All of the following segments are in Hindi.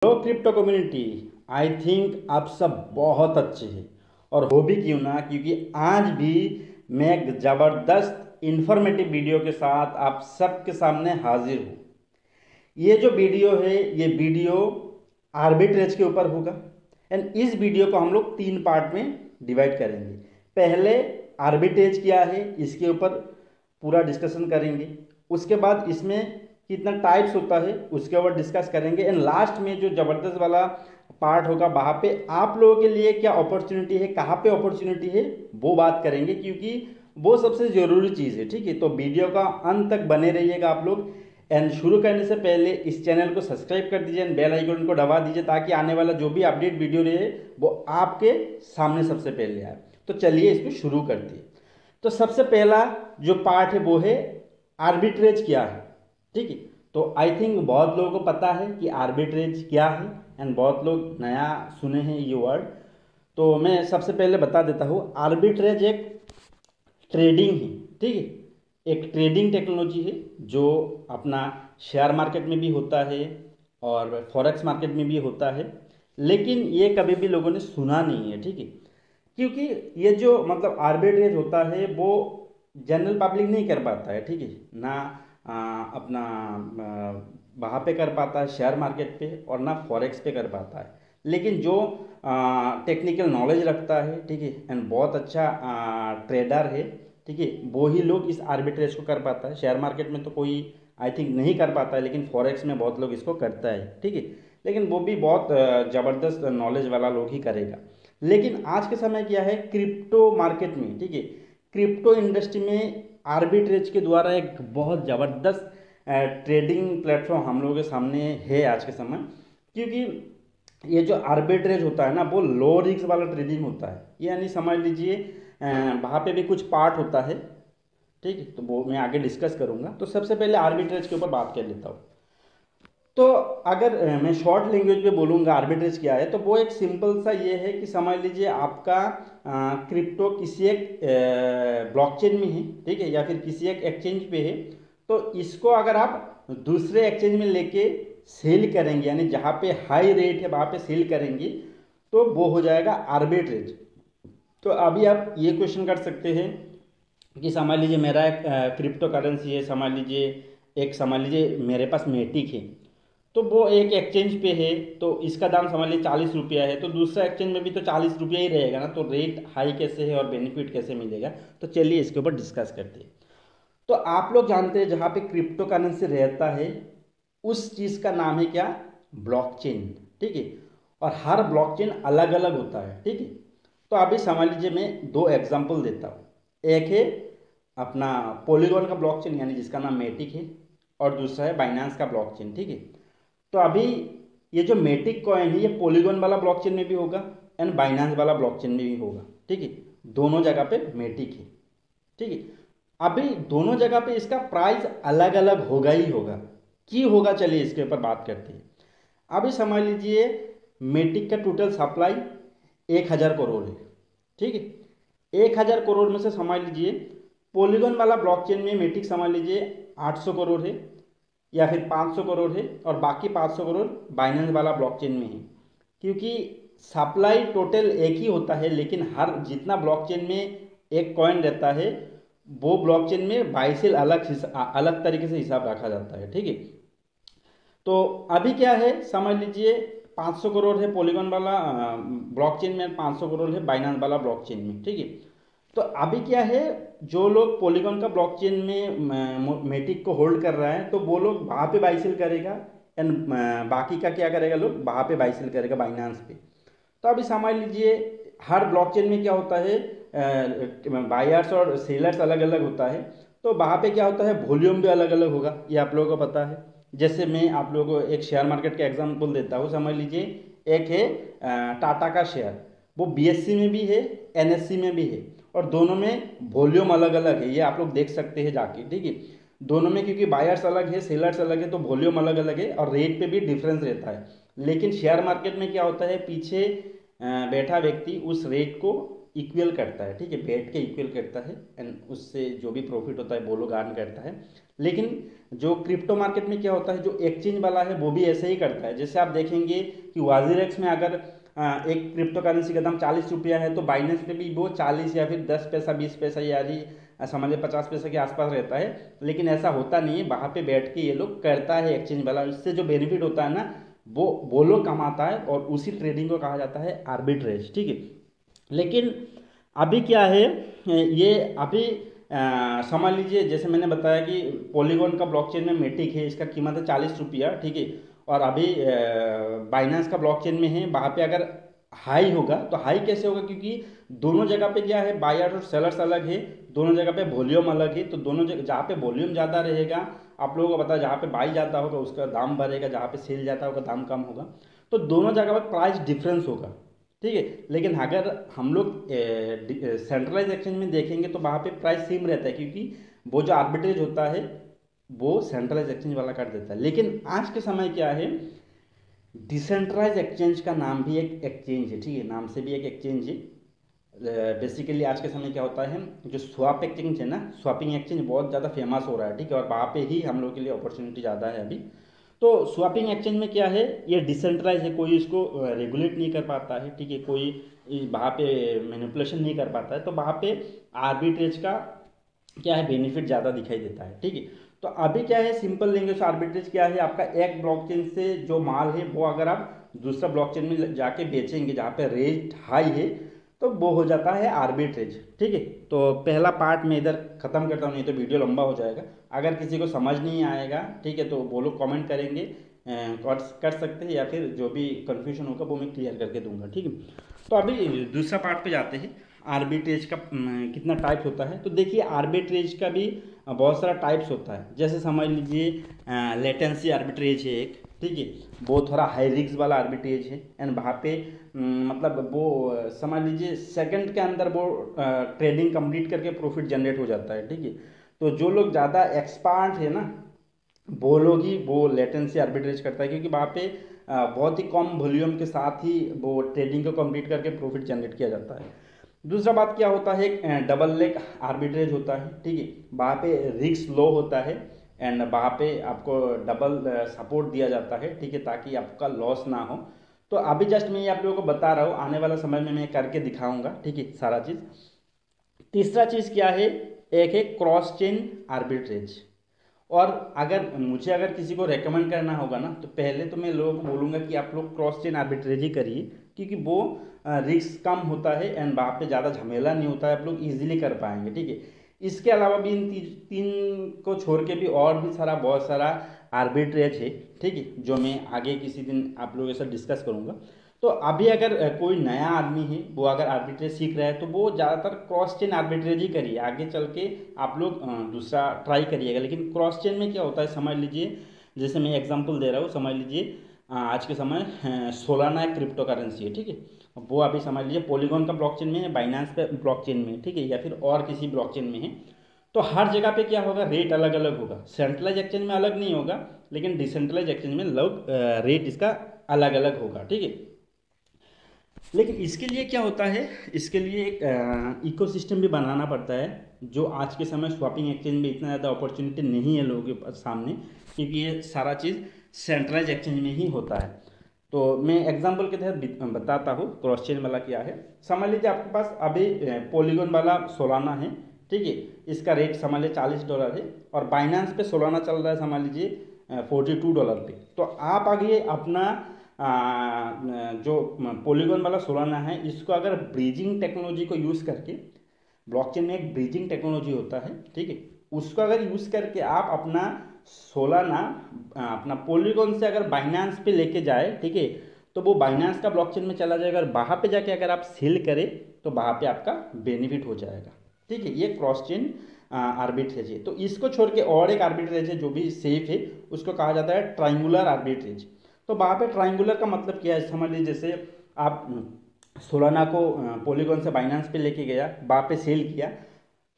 Hello crypto community. I think आप सब बहुत अच्छे हैं और हो भी क्यों ना, क्योंकि आज भी मैं एक ज़बरदस्त इंफॉर्मेटिव वीडियो के साथ आप सबके सामने हाजिर हूँ। ये जो वीडियो है ये वीडियो आर्बिट्रेज के ऊपर होगा एंड इस वीडियो को हम लोग 3 पार्ट में डिवाइड करेंगे। पहले आर्बिट्रेज क्या है इसके ऊपर पूरा डिस्कशन करेंगे, उसके बाद इसमें कितना टाइप्स होता है उसके ऊपर डिस्कस करेंगे एंड लास्ट में जो ज़बरदस्त वाला पार्ट होगा वहाँ पे आप लोगों के लिए क्या अपॉर्चुनिटी है, कहाँ पे अपॉर्चुनिटी है वो बात करेंगे, क्योंकि वो सबसे ज़रूरी चीज़ है। ठीक है, तो वीडियो का अंत तक बने रहिएगा आप लोग। एंड शुरू करने से पहले इस चैनल को सब्सक्राइब कर दीजिए एंड बेल आइकन को दबा दीजिए ताकि आने वाला जो भी अपडेट वीडियो रहे वो आपके सामने सबसे पहले आए। तो चलिए इसको शुरू करते हैं। तो सबसे पहला जो पार्ट है वो है आर्बिट्रेज क्या है। ठीक है, तो आई थिंक बहुत लोगों को पता है कि आर्बिट्रेज क्या है एंड बहुत लोग नया सुने हैं ये वर्ड। तो मैं सबसे पहले बता देता हूँ, आर्बिट्रेज एक ट्रेडिंग है। ठीक है, एक ट्रेडिंग टेक्नोलॉजी है जो अपना शेयर मार्केट में भी होता है और फॉरेक्स मार्केट में भी होता है, लेकिन ये कभी भी लोगों ने सुना नहीं है। ठीक है, क्योंकि ये जो मतलब आर्बिट्रेज होता है वो जनरल पब्लिक नहीं कर पाता है। ठीक है ना, अपना वहाँ पे कर पाता है शेयर मार्केट पे और ना फॉरेक्स पे कर पाता है, लेकिन जो टेक्निकल नॉलेज रखता है, ठीक है, एंड बहुत अच्छा ट्रेडर है, ठीक है, वो ही लोग इस आर्बिट्रेज को कर पाता है। शेयर मार्केट में तो कोई आई थिंक नहीं कर पाता है, लेकिन फॉरेक्स में बहुत लोग इसको करता है। ठीक है, लेकिन वो भी बहुत ज़बरदस्त नॉलेज वाला लोग ही करेगा। लेकिन आज के समय क्या है क्रिप्टो मार्केट में, ठीक है, क्रिप्टो इंडस्ट्री में आर्बिट्रेज के द्वारा एक बहुत ज़बरदस्त ट्रेडिंग प्लेटफॉर्म हम लोगों के सामने है आज के समय। क्योंकि ये जो आर्बिट्रेज होता है ना वो लो रिस्क वाला ट्रेडिंग होता है, यानी समझ लीजिए वहाँ पे भी कुछ पार्ट होता है। ठीक है, तो वो मैं आगे डिस्कस करूँगा। तो सबसे पहले आर्बिट्रेज के ऊपर बात कर लेता हूँ। तो अगर मैं शॉर्ट लैंग्वेज में बोलूँगा आर्बिट्रेज क्या है, तो वो एक सिंपल सा ये है कि समझ लीजिए आपका क्रिप्टो किसी एक ब्लॉकचेन में है, ठीक है, या फिर किसी एक एक्सचेंज पे है, तो इसको अगर आप दूसरे एक्सचेंज में लेके सेल करेंगे, यानी जहाँ पे हाई रेट है वहाँ पे सेल करेंगे, तो वो हो जाएगा आर्बिट्रेज। तो अभी आप ये क्वेश्चन कर सकते हैं कि समझ लीजिए मेरा एक क्रिप्टो करेंसी है, समझ लीजिए मेरे पास मेटिक है, तो वो एक एक्सचेंज पे है, तो इसका दाम समझ लीजिए 40 रुपया है, तो दूसरा एक्सचेंज में भी तो 40 रुपया ही रहेगा ना, तो रेट हाई कैसे है और बेनिफिट कैसे मिलेगा, तो चलिए इसके ऊपर डिस्कस करते हैं। तो आप लोग जानते हैं जहाँ पे क्रिप्टो करेंसी रहता है उस चीज़ का नाम है क्या, ब्लॉकचेन। ठीक है, और हर ब्लॉकचेन अलग अलग होता है। ठीक है, तो अभी समझ लीजिए मैं 2 एग्जांपल देता हूँ। एक है अपना पॉलीगॉन का ब्लॉकचेन यानी जिसका नाम मेटिक है, और दूसरा है बाइनेंस का ब्लॉकचेन। ठीक है, तो अभी ये जो मेटिक कॉइन है ये पॉलीगॉन वाला ब्लॉकचेन में भी होगा एंड बाइनेंस वाला ब्लॉकचेन में भी होगा। ठीक है, दोनों जगह पे मेटिक है। ठीक है, अभी दोनों जगह पे इसका प्राइस अलग अलग होगा ही होगा। क्यों होगा, चलिए इसके ऊपर बात करते हैं। अभी समझ लीजिए मेटिक का टोटल सप्लाई 1000 करोड़ है। ठीक है, 1000 करोड़ में से समझ लीजिए पॉलीगॉन वाला ब्लॉकचेन में मेटिक समझ लीजिए 800 करोड़ है या फिर 500 करोड़ है, और बाकी 500 करोड़ बाइनेंस वाला ब्लॉकचेन में है। क्योंकि सप्लाई टोटल एक ही होता है, लेकिन हर जितना ब्लॉकचेन में एक कॉइन रहता है वो ब्लॉकचेन में बाइसेल अलग तरीके से हिसाब रखा जाता है। ठीक है, तो अभी क्या है समझ लीजिए 500 करोड़ है पॉलीगॉन वाला ब्लॉकचेन में, 500 करोड़ है बाइनेंस वाला ब्लॉकचेन में। ठीक है, तो अभी क्या है जो लोग पॉलीगॉन का ब्लॉकचेन में मेटिक को होल्ड कर रहा है तो वो लोग वहाँ पे बाई सेल करेगा एंड बाकी का क्या करेगा, लोग वहाँ पे बाई सेल करेगा बाइनांस पे। तो अभी समझ लीजिए हर ब्लॉकचेन में क्या होता है, बायर्स और सेलर्स अलग अलग होता है, तो वहाँ पे क्या होता है वॉल्यूम भी अलग अलग होगा, ये आप लोगों को पता है। जैसे मैं आप लोगों को एक शेयर मार्केट का एग्जांपल देता हूँ। समझ लीजिए एक है टाटा का शेयर, वो बीएससी में भी है एनएससी में भी है, और दोनों में वॉल्यूम अलग अलग है, ये आप लोग देख सकते हैं जाके। ठीक है, दोनों में क्योंकि बायर्स अलग है सेलर्स अलग है तो वॉल्यूम अलग अलग है और रेट पे भी डिफरेंस रहता है। लेकिन शेयर मार्केट में क्या होता है, पीछे बैठा व्यक्ति उस रेट को इक्वल करता है, ठीक है, बेट के इक्वल करता है एंड उससे जो भी प्रॉफिट होता है वो लोग अर्न करता है। लेकिन जो क्रिप्टो मार्केट में क्या होता है, जो एक्सचेंज वाला है वो भी ऐसे ही करता है। जैसे आप देखेंगे कि वाजीरेक्स में अगर एक क्रिप्टो करेंसी का दाम 40 रुपया है तो बाइनेंस पे भी वो 40 या फिर 10 पैसा 20 पैसा यानी समझ लीजिए 50 पैसे के आसपास रहता है। लेकिन ऐसा होता नहीं है, वहाँ पे बैठ के ये लोग करता है एक्सचेंज वाला। इससे जो बेनिफिट होता है ना वो लोग कमाता है और उसी ट्रेडिंग को कहा जाता है आर्बिट्रेज, ठीक है। लेकिन अभी क्या है, ये अभी समझ लीजिए जैसे मैंने बताया कि पॉलीगॉन का ब्लॉकचेन में मेटिक है, इसका कीमत है 40 रुपया, ठीक है। और अभी बाइनेंस का ब्लॉकचेन में है, वहाँ पे अगर हाई होगा तो हाई कैसे होगा, क्योंकि दोनों जगह पे क्या है, बायर्स और सेलर्स अलग है, दोनों जगह पे वॉल्यूम अलग है। तो दोनों जगह जहाँ पे वॉल्यूम ज़्यादा रहेगा, आप लोगों को पता है, जहाँ पे बाई ज़्यादा होगा उसका दाम बढ़ेगा, जहाँ पे सेल जाता होगा दाम कम होगा। तो दोनों जगह पर प्राइस डिफरेंस होगा, ठीक है। लेकिन अगर हम लोग सेंट्रलाइज एक्सचेंज में देखेंगे तो वहाँ पे प्राइस सेम रहता है, क्योंकि वो जो आर्बिट्रेज होता है वो सेंट्रलाइज एक्सचेंज वाला कर देता है। लेकिन आज के समय क्या है, डिसेंट्रलाइज एक्सचेंज का नाम भी एक एक्सचेंज है, ठीक है, नाम से भी एक एक्सचेंज है। बेसिकली आज के समय क्या होता है, जो स्वैप एक्सचेंज है ना, स्वैपिंग एक्सचेंज बहुत ज़्यादा फेमस हो रहा है, ठीक है, और वहाँ पे ही हम लोग के लिए अपॉर्चुनिटी ज़्यादा है अभी। तो स्वैपिंग एक्सचेंज में क्या है, ये डिसेंट्रलाइज है, कोई इसको रेगुलेट नहीं कर पाता है, ठीक है, कोई वहाँ पे मैनिपुलेशन नहीं कर पाता है। तो वहाँ पे आर्बिट्रेज का क्या है, बेनिफिट ज़्यादा दिखाई देता है, ठीक है। तो अभी क्या है, सिंपल लैंग्वेज आर्बिट्रेज क्या है, आपका एक ब्लॉकचेन से जो माल है वो अगर आप दूसरा ब्लॉकचेन में जाके बेचेंगे जहाँ पे रेट हाई है तो वो हो जाता है आर्बिट्रेज, ठीक है। तो पहला पार्ट मैं इधर ख़त्म करता हूँ, नहीं तो वीडियो लंबा हो जाएगा। अगर किसी को समझ नहीं आएगा, ठीक है, तो वो लोग कमेंट करेंगे, कर सकते हैं, या फिर जो भी कन्फ्यूजन होगा वो मैं क्लियर करके दूंगा, ठीक है। तो अभी दूसरा पार्ट पे जाते हैं, आर्बिट्रेज का कितना टाइप्स होता है। तो देखिए आर्बिट्रेज का भी बहुत सारा टाइप्स होता है। जैसे समझ लीजिए लेटेंसी आर्बिट्रेज है एक, ठीक है, वो थोड़ा हाई रिस्क वाला आर्बिट्रेज है एंड वहाँ पे मतलब वो समझ लीजिए सेकंड के अंदर वो ट्रेडिंग कंप्लीट करके प्रॉफिट जनरेट हो जाता है, ठीक है। तो जो लोग ज़्यादा एक्सपर्ट है ना वो लोग ही वो लेटेंसी आर्बिट्रेज करता है, क्योंकि वहाँ पे बहुत ही कम वॉल्यूम के साथ ही वो ट्रेडिंग को कंप्लीट करके प्रॉफिट जनरेट किया जाता है। दूसरा बात क्या होता है, एक डबल लेग आर्बिट्रेज होता है, ठीक है, वहाँ पे रिस्क लो होता है एंड वहाँ पे आपको डबल सपोर्ट दिया जाता है, ठीक है, ताकि आपका लॉस ना हो। तो अभी जस्ट मैं ये आप लोगों को बता रहा हूँ, आने वाला समय में मैं करके दिखाऊंगा, ठीक है, सारा चीज़। तीसरा चीज़ क्या है, एक है क्रॉस चेन आर्बिट्रेज। और अगर किसी को रेकमेंड करना होगा ना, तो पहले तो मैं लोगों को बोलूँगा कि आप लोग क्रॉस चेन आर्बिट्रेज ही करिए, क्योंकि वो रिस्क कम होता है एंड वहाँ पे ज़्यादा झमेला नहीं होता है, आप लोग इजीली कर पाएंगे, ठीक है। इसके अलावा भी इन तीन को छोड़ के भी और भी बहुत सारा आर्बिट्रेज है, ठीक है, जो मैं आगे किसी दिन आप लोगों के साथ डिस्कस करूँगा। तो अभी अगर कोई नया आदमी है वो अगर आर्बिट्रेज सीख रहा है तो वो ज़्यादातर क्रॉस चेन आर्बिट्रेज ही करिए, आगे चल के आप लोग दूसरा ट्राई करिएगा। लेकिन क्रॉस चेन में क्या होता है, समझ लीजिए, जैसे मैं एग्जांपल दे रहा हूँ, समझ लीजिए आज के समय सोलाना एक क्रिप्टो करेंसी है, ठीक है, वो अभी समझ लीजिए पॉलीगॉन का ब्लॉकचेन में है, बाइनेंस पे ब्लॉकचेन में है, ठीक है, या फिर और किसी ब्लॉकचेन में है। तो हर जगह पे क्या होगा, रेट अलग अलग होगा। सेंट्रलाइज एक्सचेंज में अलग नहीं होगा, लेकिन डिसेंट्रलाइज एक्सचेंज में लोग रेट इसका अलग अलग होगा, ठीक है। लेकिन इसके लिए क्या होता है, इसके लिए एक इकोसिस्टम भी बनाना पड़ता है, जो आज के समय स्वैपिंग एक्सचेंज में इतना ज़्यादा अपॉर्चुनिटी नहीं है लोगों के सामने, क्योंकि ये सारा चीज़ सेंट्रलाइज एक्सचेंज में ही होता है। तो मैं एग्जांपल के तहत बताता हूँ क्रॉस चेन वाला क्या है। समझ लीजिए आपके पास अभी पॉलीगॉन वाला सोलाना है, ठीक है, इसका रेट समझ लीजिए $40 है और बाइनेंस पे सोलाना चल रहा है समझ लीजिए $42 पे। तो आप आगे अपना जो पॉलीगॉन वाला सोलाना है इसको अगर ब्रीजिंग टेक्नोलॉजी को यूज़ करके, ब्लॉकचेन में एक ब्रीजिंग टेक्नोलॉजी होता है, ठीक है, उसको अगर यूज़ करके आप अपना सोलाना अपना पॉलीगॉन से अगर बाइनेंस पे लेके जाए, ठीक है, तो वो बाइनेंस का ब्लॉकचेन में चला जाएगा और वहाँ पे जाके अगर आप सेल करें तो वहाँ पे आपका बेनिफिट हो जाएगा, ठीक है। ये क्रॉस चेन आर्बिट्रेज है। तो इसको छोड़ के और एक आर्बिट्रेज है जो भी सेफ है, उसको कहा जाता है ट्रायंगुलर आर्बिट्रेज। तो वहाँ पे ट्रायंगुलर का मतलब क्या है, समझ लीजिए जैसे आप सोलाना को पॉलीगॉन से बाइनेंस पे लेके गया, वहाँ पे सेल किया,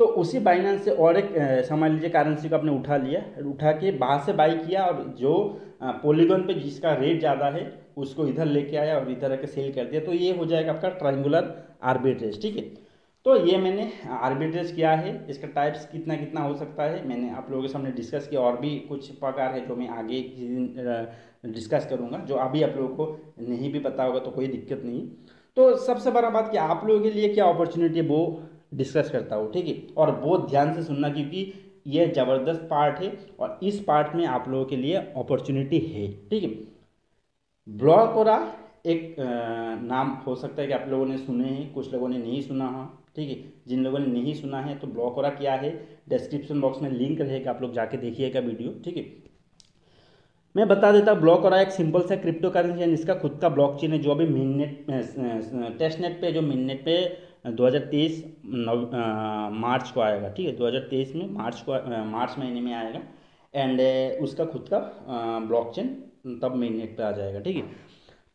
तो उसी बाइनेंस से और एक समझ लीजिए करेंसी को आपने उठा लिया, उठा के वहाँ से बाई किया और जो पॉलीगॉन पे जिसका रेट ज़्यादा है उसको इधर लेके आया और इधर आके सेल कर दिया, तो ये हो जाएगा आपका ट्रायंगुलर आर्बिट्रेज, ठीक है। तो ये मैंने आर्बिट्रेज किया है, इसका टाइप्स कितना कितना हो सकता है मैंने आप लोगों के सामने डिस्कस किया। और भी कुछ प्रकार है जो मैं आगे किसी दिन डिस्कस करूँगा, जो अभी आप लोगों को नहीं भी पता होगा तो कोई दिक्कत नहीं। तो सबसे बड़ा बात कि आप लोगों के लिए क्या अपॉर्चुनिटी है वो डिस्कस करता हूँ, ठीक है। और बहुत ध्यान से सुनना क्योंकि ये ज़बरदस्त पार्ट है और इस पार्ट में आप लोगों के लिए अपॉर्चुनिटी है, ठीक है। ब्लॉकरा एक नाम हो सकता है कि आप लोगों ने सुने हैं, कुछ लोगों ने नहीं सुना हो, ठीक है। जिन लोगों ने नहीं सुना है तो ब्लॉकरा क्या है, डिस्क्रिप्शन बॉक्स में लिंक रहेगा, आप लोग जाके देखिएगा वीडियो, ठीक है। मैं बता देता हूँ, ब्लॉकरा एक सिंपल सा क्रिप्टो करेंसी है, इसका खुद का ब्लॉकचेन है जो अभी मिननेट टेस्ट नेट पे, जो मिननेट पे 2023 मार्च को आएगा, ठीक है। 2023 में मार्च महीने में आएगा। एंड उसका खुद का ब्लॉकचेन तब मिननेट पे आ जाएगा, ठीक है।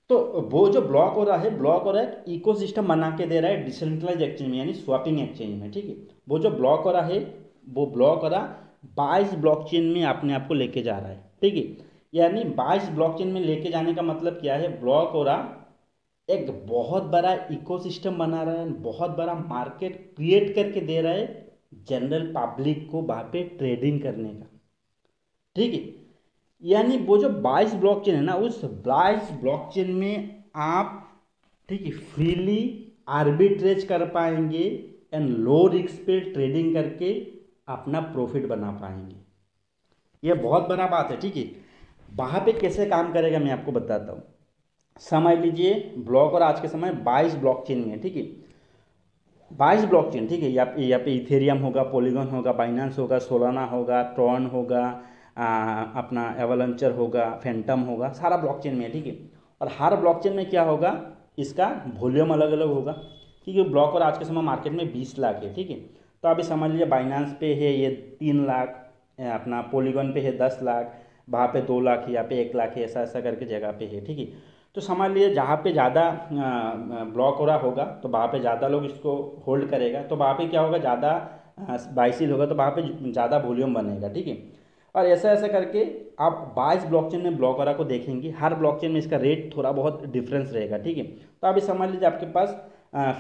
तो वो जो ब्लॉक हो रहा है, ब्लॉक हो रहा है इकोसिस्टम बना के दे रहा है डिसेंट्रलाइज एक्सचेंज में, यानी स्वैपिंग एक्सचेंज में, ठीक है। वो जो ब्लॉक हो रहा है, वो ब्लॉक हो रहा 22 ब्लॉकचेन में अपने आप को लेके जा रहा है, ठीक है। यानी 22 ब्लॉकचेन में लेके जाने का मतलब क्या है, ब्लॉक हो रहा एक बहुत बड़ा इकोसिस्टम बना रहा है, बहुत बड़ा मार्केट क्रिएट करके दे रहा है जनरल पब्लिक को वहाँ पे ट्रेडिंग करने का, ठीक है। यानी वो जो 22 ब्लॉकचेन है ना, उस 22 ब्लॉकचेन में आप, ठीक है, फ्रीली आर्बिट्रेज कर पाएंगे एंड लो रिस्क पे ट्रेडिंग करके अपना प्रॉफिट बना पाएंगे। ये बहुत बड़ा बात है, ठीक है। वहाँ पे कैसे काम करेगा मैं आपको बताता हूँ। समझ लीजिए ब्लॉक और आज के समय 22 ब्लॉकचेन में है, ठीक है। 22 ब्लॉकचेन, ठीक है। यहाँ पे इथेरियम होगा, पॉलीगॉन होगा, बाइनेंस होगा, सोलाना होगा, ट्रॉन होगा, अपना एवलंचर होगा, फैंटम होगा, सारा ब्लॉकचेन में है, ठीक है। और हर ब्लॉकचेन में क्या होगा, इसका वॉल्यूम अलग अलग होगा, क्योंकि ब्लॉक और आज के समय मार्केट में 20 लाख है, ठीक है। तो अभी समझ लीजिए बाइनेंस पे है ये 3 लाख, अपना पॉलीगॉन पे है 10 लाख, वहाँ पे 2 लाख है, यहाँ पे 1 लाख है, ऐसा ऐसा करके जगह पे है, ठीक है। तो समझ लीजिए जहाँ पे ज़्यादा ब्लॉक हो रहा होगा तो वहाँ पे ज़्यादा लोग इसको होल्ड करेगा, तो वहाँ पे क्या होगा, ज़्यादा बाइसिल होगा तो वहाँ पे ज़्यादा वॉल्यूम बनेगा, ठीक है। और ऐसा ऐसा करके आप 22 ब्लॉकचेन में ब्लॉकरा को देखेंगे, हर ब्लॉकचेन में इसका रेट थोड़ा बहुत डिफरेंस रहेगा, ठीक है। तो अभी समझ लीजिए आपके पास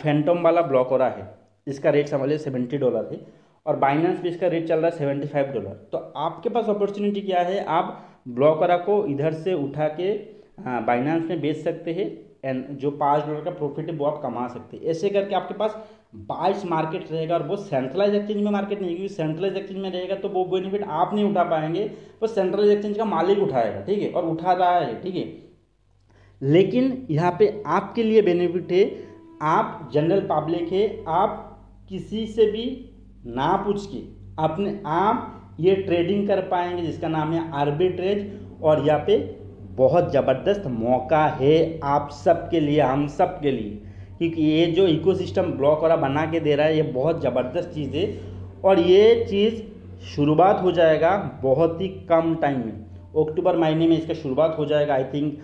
फैंटम वाला ब्लॉकरा है, इसका रेट समझ लीजिए $70 है, और बाइनेंस भी इसका रेट चल रहा है $75। तो आपके पास अपॉर्चुनिटी क्या है, आप ब्लॉकरा को इधर से उठा के बाइनेंस में बेच सकते हैं एंड जो $5 का प्रॉफिट है वो आप कमा सकते हैं। ऐसे करके आपके पास 22 मार्केट रहेगा, और वो सेंट्रलाइज एक्सचेंज में मार्केट नहीं, क्योंकि सेंट्रलाइज एक्सचेंज में रहेगा तो वो बेनिफिट आप नहीं उठा पाएंगे, वो सेंट्रलाइज एक्सचेंज का मालिक उठाएगा, ठीक है, और उठा रहा है, ठीक है। लेकिन यहाँ पे आपके लिए बेनिफिट है, आप जनरल पब्लिक है, आप किसी से भी ना पूछ के अपने आप ये ट्रेडिंग कर पाएंगे, जिसका नाम है आर्बिट्रेज। और यहाँ पे बहुत ज़बरदस्त मौका है आप सब के लिए, हम सब के लिए, क्योंकि ये जो इकोसिस्टम ब्लॉक वाला बना के दे रहा है ये बहुत ज़बरदस्त चीज़ है। और ये चीज़ शुरुआत हो जाएगा बहुत ही कम टाइम में, अक्टूबर महीने में इसका शुरुआत हो जाएगा। आई थिंक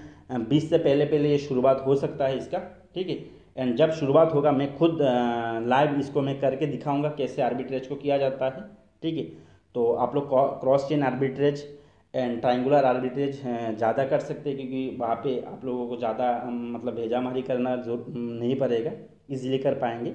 20 से पहले पहले ये शुरुआत हो सकता है इसका, ठीक है। एंड जब शुरुआत होगा मैं खुद लाइव इसको मैं करके दिखाऊंगा कैसे आर्बिट्रेज को किया जाता है, ठीक है। तो आप लोग cross chain arbitrage and triangular arbitrage ज़्यादा कर सकते हैं, क्योंकि वहाँ पे आप लोगों को ज़्यादा मतलब भेजामारी करना जो नहीं पड़ेगा, इजीली कर पाएंगे।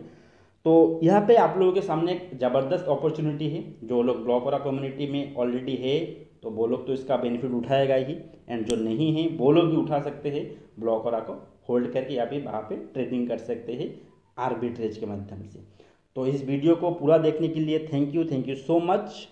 तो यहाँ पे आप लोगों के सामने एक ज़बरदस्त अपॉर्चुनिटी है, जो लोग ब्लॉकरा कम्युनिटी में ऑलरेडी है तो वो लोग तो इसका बेनिफिट उठाएगा ही, एंड जो नहीं है वो लोग भी उठा सकते हैं, ब्लॉकरा को होल्ड करके या फिर वहाँ पे ट्रेडिंग कर सकते हैं आर्बिट्रेज के माध्यम से। तो इस वीडियो को पूरा देखने के लिए थैंक यू सो मच।